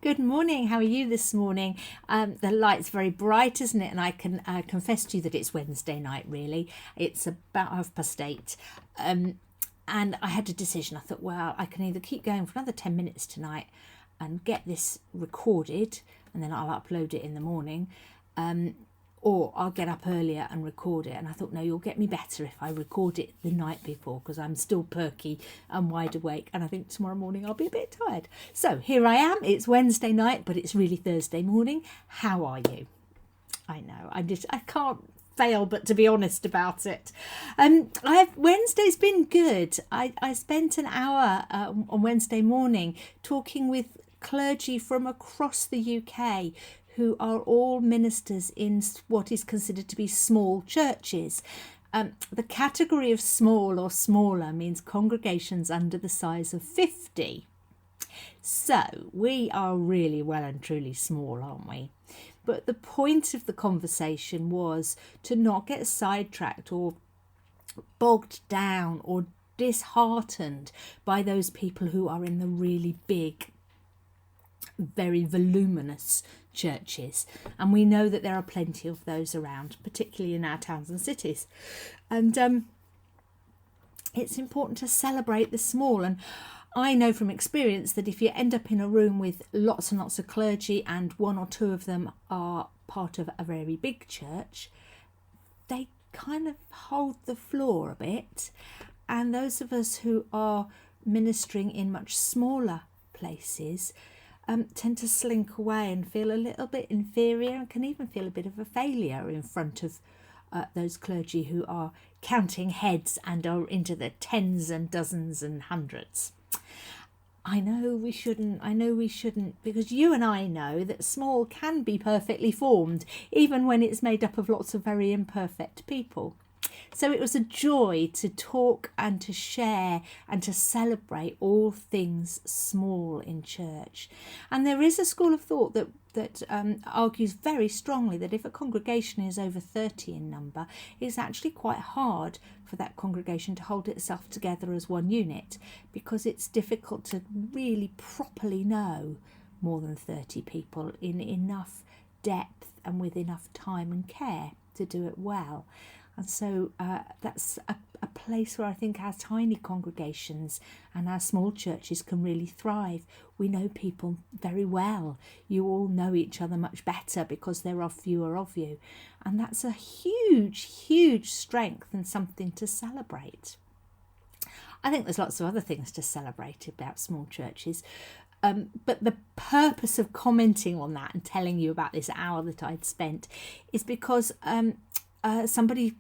Good morning. How are you this morning? The light's very bright, isn't it? And I can confess to you that it's Wednesday night, really. It's about 8:30. And I had a decision. I thought, well, I can either keep going for another 10 minutes tonight and get this recorded, and then I'll upload it in the morning, or I'll get up earlier and record it. And I thought, no, you'll get me better if I record it the night before, because I'm still perky and wide awake, and I think tomorrow morning I'll be a bit tired. So here I am. It's Wednesday night, but it's really Thursday morning. How are you? I know, I can't fail but to be honest about it. Wednesday's been good. I spent an hour on Wednesday morning talking with clergy from across the UK who are all ministers in what is considered to be small churches. The category of small or smaller means congregations under the size of 50. So we are really well and truly small, aren't we? But the point of the conversation was to not get sidetracked or bogged down or disheartened by those people who are in the really big, very voluminous churches. And we know that there are plenty of those around, particularly in our towns and cities. And it's important to celebrate the small. And I know from experience that if you end up in a room with lots and lots of clergy and one or two of them are part of a very big church, they kind of hold the floor a bit. And those of us who are ministering in much smaller places tend to slink away and feel a little bit inferior, and can even feel a bit of a failure in front of those clergy who are counting heads and are into the tens and dozens and hundreds. I know we shouldn't, because you and I know that small can be perfectly formed, even when it's made up of lots of very imperfect people. So it was a joy to talk and to share and to celebrate all things small in church. And there is a school of thought that argues very strongly that if a congregation is over 30 in number, it's actually quite hard for that congregation to hold itself together as one unit, because it's difficult to really properly know more than 30 people in enough depth and with enough time and care to do it well. And so that's a place where I think our tiny congregations and our small churches can really thrive. We know people very well. You all know each other much better because there are fewer of you. And that's a huge, huge strength and something to celebrate. I think there's lots of other things to celebrate about small churches. But the purpose of commenting on that and telling you about this hour that I'd spent is because somebody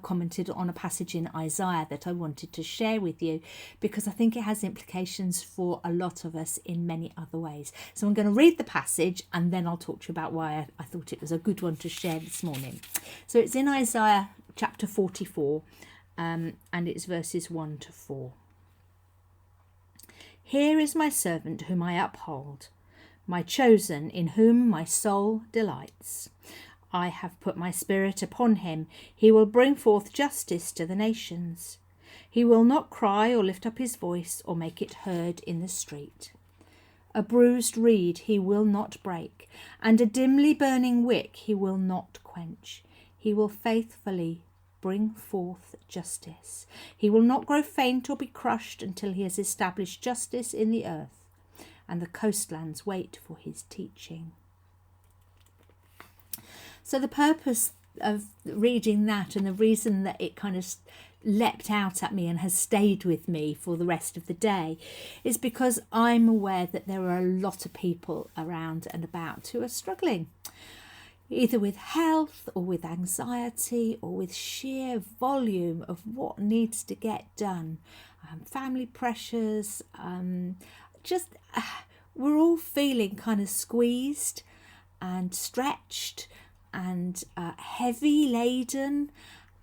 commented on a passage in Isaiah that I wanted to share with you, because I think it has implications for a lot of us in many other ways. So I'm going to read the passage and then I'll talk to you about why I thought it was a good one to share this morning. So it's in Isaiah chapter 44 and it's verses 1 to 4. Here is my servant whom I uphold, my chosen in whom my soul delights. I have put my spirit upon him. He will bring forth justice to the nations. He will not cry or lift up his voice or make it heard in the street. A bruised reed he will not break, and a dimly burning wick he will not quench. He will faithfully bring forth justice. He will not grow faint or be crushed until he has established justice in the earth, and the coastlands wait for his teaching. So the purpose of reading that, and the reason that it kind of leapt out at me and has stayed with me for the rest of the day, is because I'm aware that there are a lot of people around and about who are struggling, either with health or with anxiety or with sheer volume of what needs to get done, family pressures, we're all feeling kind of squeezed and stretched and heavy laden.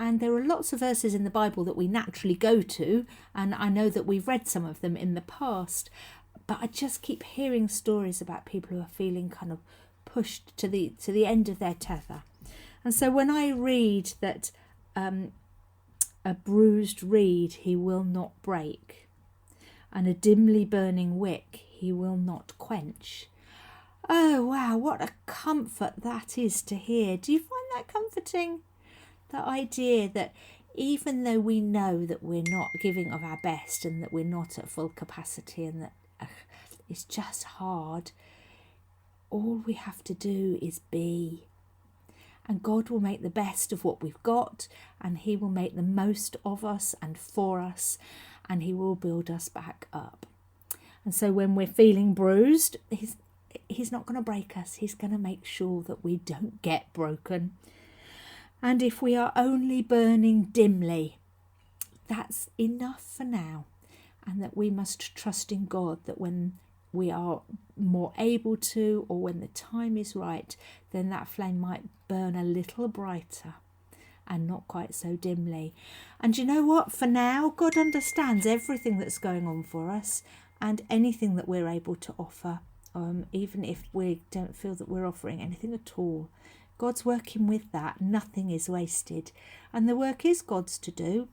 And there are lots of verses in the Bible that we naturally go to, and I know that we've read some of them in the past, but I just keep hearing stories about people who are feeling kind of pushed to the end of their tether. And so when I read that a bruised reed he will not break, and a dimly burning wick he will not quench, Oh, wow, what a comfort that is to hear. Do you find that comforting? The idea that even though we know that we're not giving of our best and that we're not at full capacity and that it's just hard, all we have to do is be. And God will make the best of what we've got, and He will make the most of us and for us, and He will build us back up. And so when we're feeling bruised, He's not going to break us. He's going to make sure that we don't get broken. And if we are only burning dimly, that's enough for now. And that we must trust in God that when we are more able to, or when the time is right, then that flame might burn a little brighter and not quite so dimly. And you know what? For now, God understands everything that's going on for us and anything that we're able to offer, even if we don't feel that we're offering anything at all. God's working with that. Nothing is wasted. And the work is God's to do.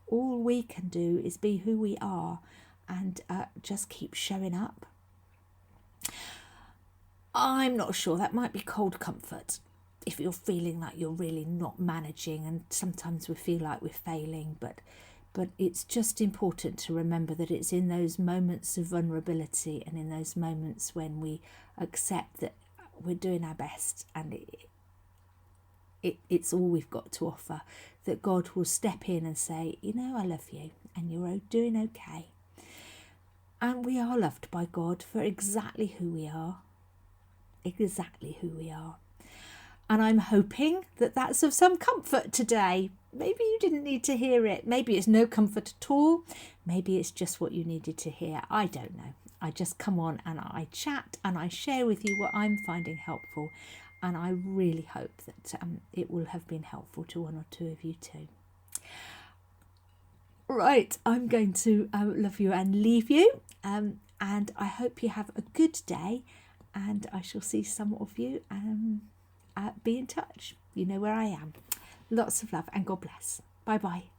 All we can do is be who we are and just keep showing up. I'm not sure. That might be cold comfort if you're feeling like you're really not managing, and sometimes we feel like we're failing, but it's just important to remember that it's in those moments of vulnerability and in those moments when we accept that we're doing our best and it's all we've got to offer, that God will step in and say, you know, I love you and you're doing okay. And we are loved by God for exactly who we are. Exactly who we are. And I'm hoping that that's of some comfort today. Maybe you didn't need to hear it. Maybe it's no comfort at all. Maybe it's just what you needed to hear. I don't know. I just come on and I chat and I share with you what I'm finding helpful. And I really hope that it will have been helpful to one or two of you too. Right, I'm going to love you and leave you. And I hope you have a good day. And I shall see some of you. Be in touch. You know where I am. Lots of love and God bless. Bye bye.